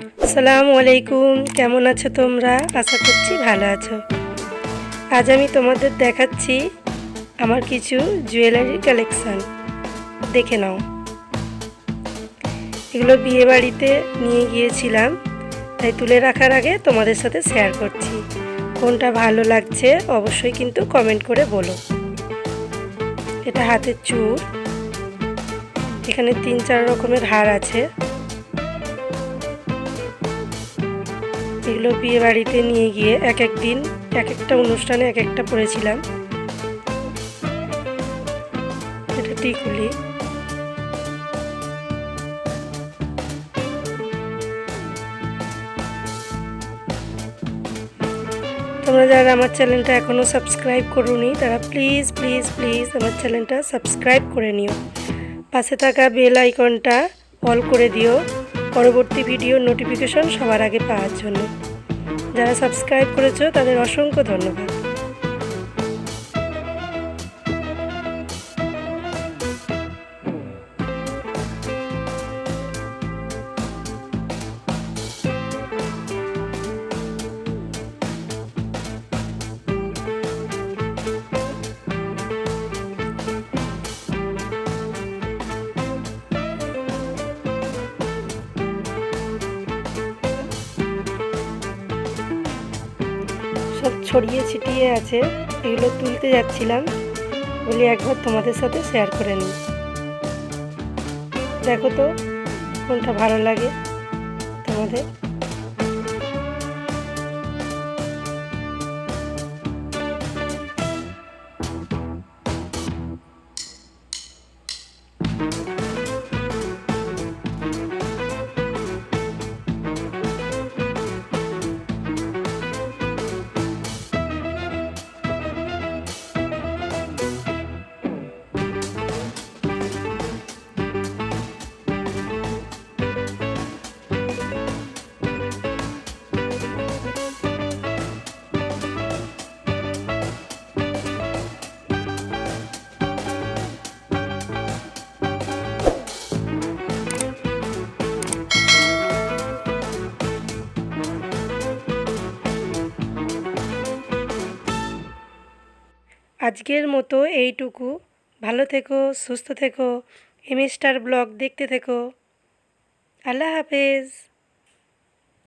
আসসালামু আলাইকুম, কেমন আছো তোমরা? আশা করছি ভালো আছো। আজ আমি তোমাদের দেখাচ্ছি আমার কিছু জুয়েলারি কালেকশান। দেখে নাও। এগুলো বিয়ে বাড়িতে নিয়ে গিয়েছিলাম, তাই তুলে রাখার আগে তোমাদের সাথে শেয়ার করছি। কোনটা ভালো লাগছে অবশ্যই কিন্তু কমেন্ট করে বলো। এটা হাতের চূড়, এখানে 3-4 রকমের হার আছে। এগুলো বিয়ে বাড়িতে নিয়ে গিয়ে এক এক দিন এক একটা অনুষ্ঠানে এক একটা পরেছিলাম। এটা টিকুলি, তোমরা যারা আমার চ্যানেলটা এখনও সাবস্ক্রাইব করোনি তারা প্লিজ প্লিজ প্লিজ আমার চ্যানেলটা সাবস্ক্রাইব করে নিও। পাশে থাকা বেল আইকনটা অল করে দিও পরবর্তী ভিডিওর নোটিফিকেশন সবার আগে পাওয়ার জন্য। যারা সাবস্ক্রাইব করেছো তাদের অসংখ্য ধন্যবাদ। সব ছড়িয়ে ছিটিয়ে আছে, এগুলো তুলতে যাচ্ছিলাম বলি একবার তোমাদের সাথে শেয়ার করে নিই। দেখো তো কোনটা ভালো লাগে তোমাদের। আজকের মতো এইটুকু। ভালো থেকো, সুস্থ থেকো, এমএ স্টার ব্লগ দেখতে থেকো। আল্লাহ হাফেজ।